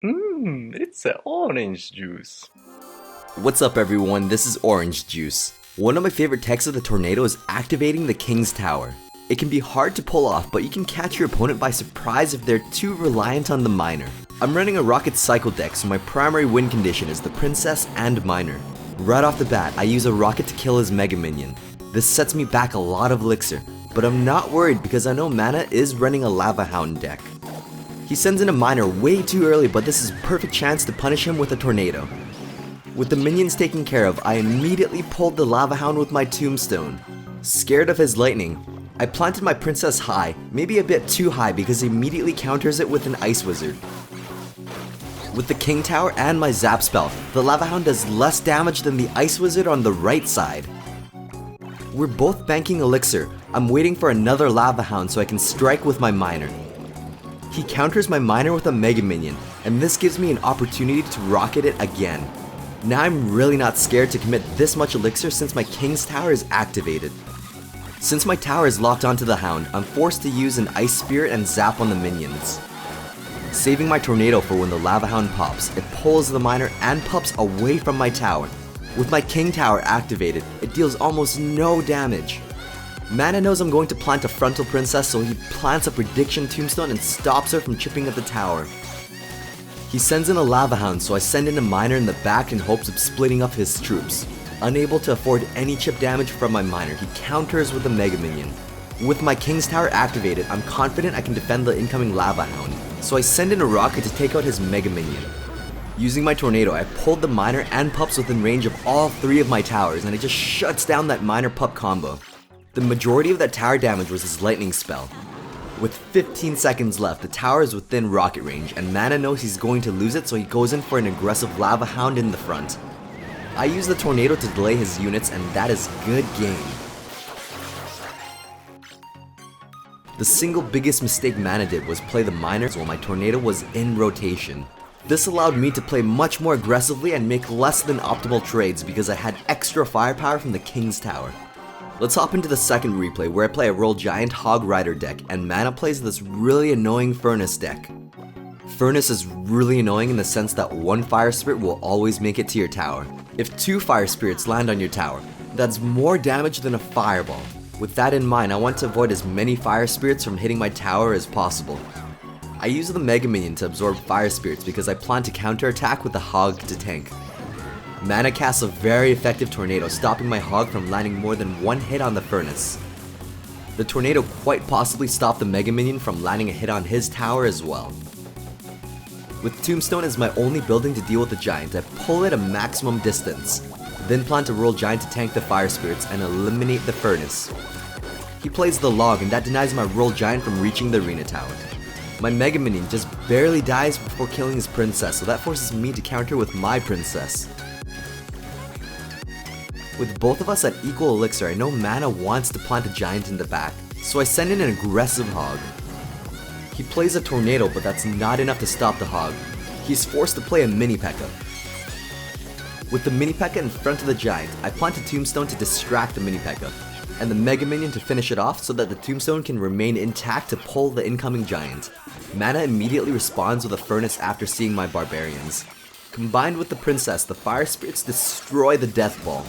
It's a orange juice. What's up everyone, this is Orange Juice. One of my favorite techs of the tornado is activating the King's Tower. It can be hard to pull off, but you can catch your opponent by surprise if they're too reliant on the miner. I'm running a rocket cycle deck, so my primary win condition is the princess and miner. Right off the bat, I use a rocket to kill his mega minion. This sets me back a lot of elixir, but I'm not worried because I know Mana is running a lava hound deck. He sends in a miner way too early, but this is a perfect chance to punish him with a tornado. With the minions taken care of, I immediately pulled the lava hound with my tombstone. Scared of his lightning, I planted my princess high, maybe a bit too high because he immediately counters it with an ice wizard. With the king tower and my zap spell, the lava hound does less damage than the ice wizard on the right side. We're both banking elixir. I'm waiting for another lava hound so I can strike with my miner. He counters my miner with a mega minion, and this gives me an opportunity to rocket it again. Now I'm really not scared to commit this much elixir since my king's tower is activated. Since my tower is locked onto the hound, I'm forced to use an ice spirit and zap on the minions. Saving my tornado for when the lava hound pops, it pulls the miner and pups away from my tower. With my king tower activated, it deals almost no damage. Mana knows I'm going to plant a frontal princess, so he plants a prediction tombstone and stops her from chipping at the tower. He sends in a lava hound, so I send in a miner in the back in hopes of splitting up his troops. Unable to afford any chip damage from my miner, he counters with a mega minion. With my king's tower activated, I'm confident I can defend the incoming lava hound, so I send in a rocket to take out his mega minion. Using my tornado, I pulled the miner and pups within range of all three of my towers, and it just shuts down that miner pup combo. The majority of that tower damage was his lightning spell. With 15 seconds left, the tower is within rocket range, and Mana knows he's going to lose it, so he goes in for an aggressive lava hound in the front. I use the tornado to delay his units, and that is good game. The single biggest mistake Mana did was play the miners while my tornado was in rotation. This allowed me to play much more aggressively and make less than optimal trades because I had extra firepower from the King's Tower. Let's hop into the second replay where I play a Royal Giant Hog Rider deck and Mana plays this really annoying Furnace deck. Furnace is really annoying in the sense that one Fire Spirit will always make it to your tower. If two Fire Spirits land on your tower, that's more damage than a Fireball. With that in mind, I want to avoid as many Fire Spirits from hitting my tower as possible. I use the Mega Minion to absorb Fire Spirits because I plan to counterattack with the Hog to tank. Mana casts a very effective tornado, stopping my Hog from landing more than one hit on the Furnace. The tornado quite possibly stopped the Mega Minion from landing a hit on his tower as well. With Tombstone as my only building to deal with the Giant, I pull it a maximum distance, then plan to roll Giant to tank the Fire Spirits and eliminate the Furnace. He plays the Log and that denies my Roll Giant from reaching the Arena Tower. My Mega Minion just barely dies before killing his Princess, so that forces me to counter with my Princess. With both of us at equal elixir, I know Mana wants to plant a Giant in the back, so I send in an aggressive Hog. He plays a Tornado, but that's not enough to stop the Hog. He's forced to play a Mini P.E.K.K.A. With the Mini P.E.K.K.A. in front of the Giant, I plant a Tombstone to distract the Mini P.E.K.K.A. and the Mega Minion to finish it off so that the Tombstone can remain intact to pull the incoming Giant. Mana immediately responds with a Furnace after seeing my Barbarians. Combined with the Princess, the Fire Spirits destroy the Death Ball.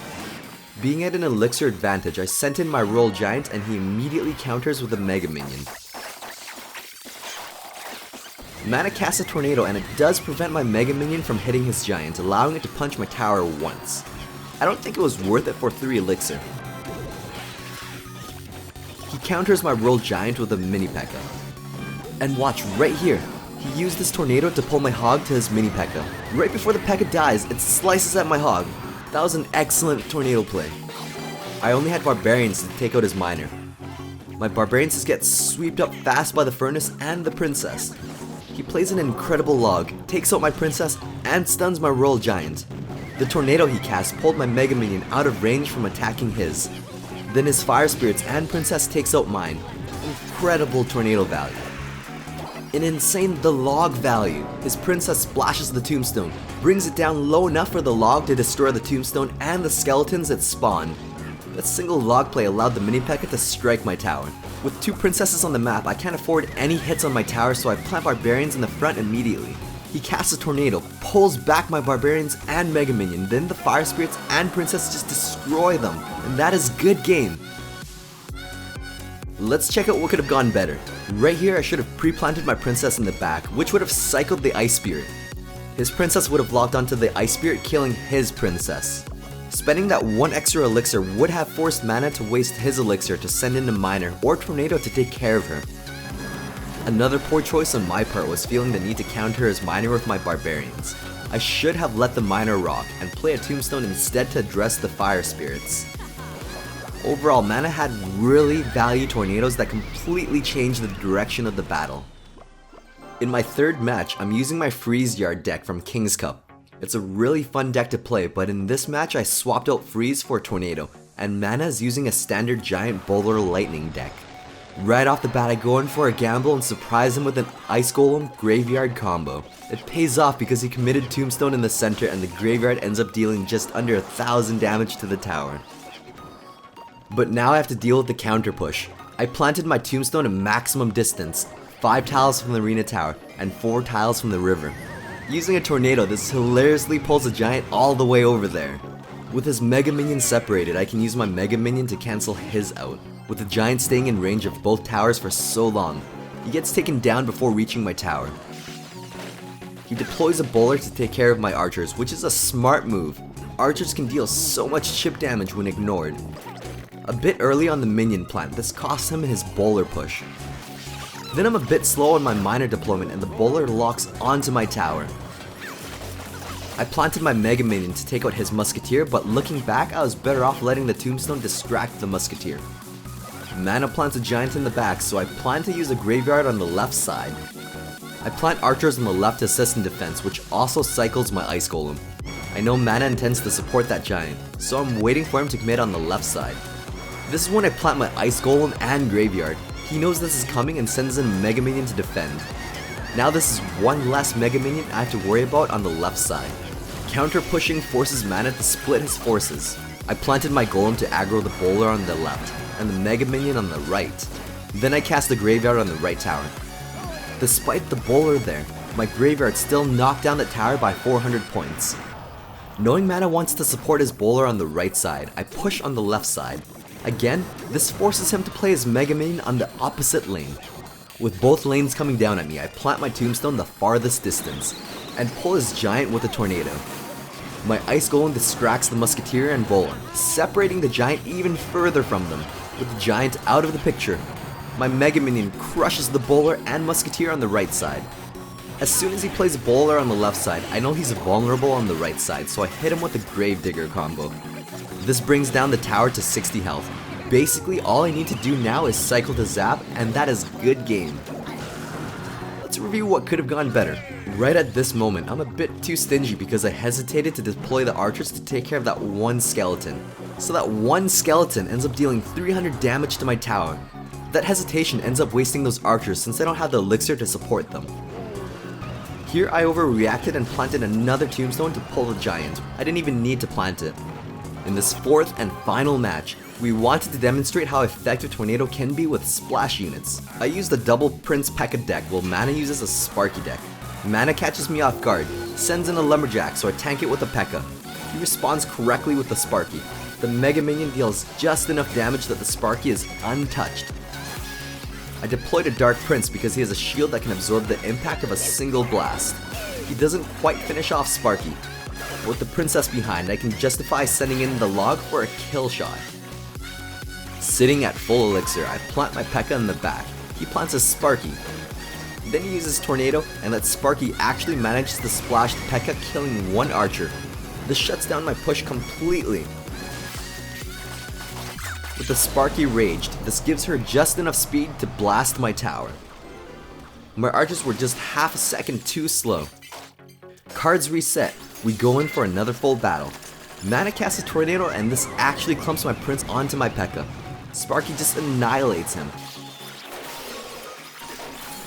Being at an elixir advantage, I sent in my Royal Giant and he immediately counters with a Mega Minion. Mana casts a Tornado and it does prevent my Mega Minion from hitting his Giant, allowing it to punch my tower once. I don't think it was worth it for 3 elixir. He counters my Royal Giant with a Mini P.E.K.K.A. And watch right here, he used this Tornado to pull my Hog to his Mini P.E.K.K.A. Right before the P.E.K.K.A. dies, it slices at my Hog. That was an excellent tornado play. I only had Barbarians to take out his miner. My Barbarians just get swept up fast by the Furnace and the Princess. He plays an incredible Log, takes out my Princess, and stuns my Royal Giant. The Tornado he cast pulled my Mega Minion out of range from attacking his. Then his Fire Spirits and Princess takes out mine. Incredible tornado value. An insane the Log value. His Princess splashes the Tombstone, brings it down low enough for the Log to destroy the Tombstone and the skeletons that spawn. That single Log play allowed the Mini P.E.K.K.A. to strike my tower. With 2 Princesses on the map, I can't afford any hits on my tower, so I plant Barbarians in the front immediately. He casts a tornado, pulls back my barbarians and mega minion, then the fire spirits and princess just destroy them, and that is good game. Let's check out what could have gone better. Right here I should have pre-planted my princess in the back, which would have cycled the ice spirit. His princess would have locked onto the ice spirit, killing his princess. Spending that one extra elixir would have forced Mana to waste his elixir to send in a miner or tornado to take care of her. Another poor choice on my part was feeling the need to counter his miner with my barbarians. I should have let the miner rock and play a tombstone instead to address the fire spirits. Overall, Mana had really valued tornadoes that completely changed the direction of the battle. In my third match, I'm using my Freeze Yard deck from King's Cup. It's a really fun deck to play, but in this match I swapped out Freeze for Tornado, and Mana is using a standard Giant Boulder Lightning deck. Right off the bat I go in for a gamble and surprise him with an Ice Golem Graveyard combo. It pays off because he committed Tombstone in the center and the Graveyard ends up dealing just under 1,000 damage to the tower. But now I have to deal with the counter push. I planted my Tombstone at maximum distance, 5 tiles from the arena tower and 4 tiles from the river. Using a tornado, this hilariously pulls a giant all the way over there. With his Mega Minion separated, I can use my Mega Minion to cancel his out. With the giant staying in range of both towers for so long, he gets taken down before reaching my tower. He deploys a bowler to take care of my archers, which is a smart move. Archers can deal so much chip damage when ignored. A bit early on the minion plant, this costs him his bowler push. Then I'm a bit slow on my miner deployment and the bowler locks onto my tower. I planted my Mega Minion to take out his musketeer, but looking back I was better off letting the tombstone distract the musketeer. Mana plants a giant in the back, so I plan to use a graveyard on the left side. I plant archers on the left to assist in defense, which also cycles my ice golem. I know Mana intends to support that giant, so I'm waiting for him to commit on the left side. This is when I plant my ice golem and graveyard. He knows this is coming and sends in a Mega Minion to defend. Now this is one less Mega Minion I have to worry about on the left side. Counter pushing forces Mana to split his forces. I planted my golem to aggro the bowler on the left and the Mega Minion on the right. Then I cast the graveyard on the right tower. Despite the bowler there, my graveyard still knocked down the tower by 400 points. Knowing Mana wants to support his bowler on the right side, I push on the left side. Again, this forces him to play his Mega Minion on the opposite lane. With both lanes coming down at me, I plant my tombstone the farthest distance, and pull his giant with a tornado. My ice golem distracts the musketeer and bowler, separating the giant even further from them. With the giant out of the picture, my Mega Minion crushes the bowler and musketeer on the right side. As soon as he plays a bowler on the left side, I know he's vulnerable on the right side, so I hit him with a Gravedigger combo. This brings down the tower to 60 health. Basically, all I need to do now is cycle to zap, and that is good game. Let's review what could have gone better. Right at this moment, I'm a bit too stingy because I hesitated to deploy the archers to take care of that one skeleton. So that one skeleton ends up dealing 300 damage to my tower. That hesitation ends up wasting those archers since I don't have the elixir to support them. Here I overreacted and planted another tombstone to pull the giant. I didn't even need to plant it. In this fourth and final match, we wanted to demonstrate how effective Tornado can be with splash units. I used the double Prince P.E.K.K.A deck while Mana uses a Sparky deck. Mana catches me off guard, sends in a Lumberjack so I tank it with a P.E.K.K.A. He responds correctly with the Sparky. The Mega Minion deals just enough damage that the Sparky is untouched. I deployed a Dark Prince because he has a shield that can absorb the impact of a single blast. He doesn't quite finish off Sparky. With the princess behind, I can justify sending in the log for a kill shot. Sitting at full elixir, I plant my P.E.K.K.A in the back. He plants a Sparky. Then he uses Tornado and that Sparky actually manages to splash the P.E.K.K.A, killing one archer. This shuts down my push completely. With the Sparky raged, this gives her just enough speed to blast my tower. My archers were just half a second too slow. Cards reset, we go in for another full battle. Mana casts a Tornado and this actually clumps my prince onto my P.E.K.K.A. Sparky just annihilates him.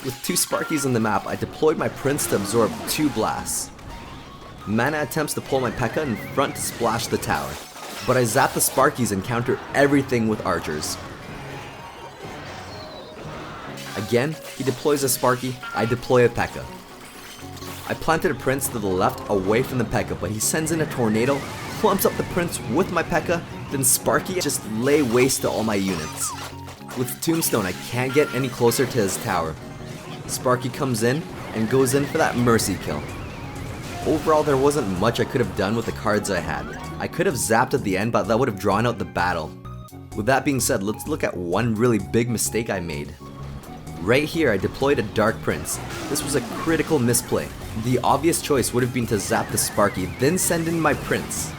With 2 Sparkies on the map, I deployed my prince to absorb 2 blasts. Mana attempts to pull my P.E.K.K.A in front to splash the tower, but I zap the Sparkies and counter everything with archers. Again, he deploys a Sparky, I deploy a P.E.K.K.A. I planted a Prince to the left away from the P.E.K.K.A, but he sends in a tornado, clumps up the Prince with my P.E.K.K.A, then Sparky just lay waste to all my units. With Tombstone, I can't get any closer to his tower. Sparky comes in and goes in for that mercy kill. Overall, there wasn't much I could have done with the cards I had. I could have zapped at the end, but that would have drawn out the battle. With that being said, let's look at one really big mistake I made. Right here, I deployed a Dark Prince. This was a critical misplay. The obvious choice would have been to zap the Sparky, then send in my Prince.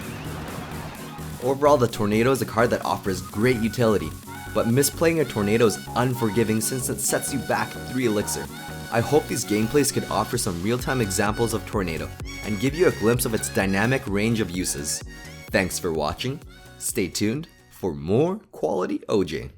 Overall, the Tornado is a card that offers great utility, but misplaying a Tornado is unforgiving since it sets you back 3 elixir. I hope these gameplays could offer some real-time examples of Tornado, and give you a glimpse of its dynamic range of uses. Thanks for watching, stay tuned for more quality OJ.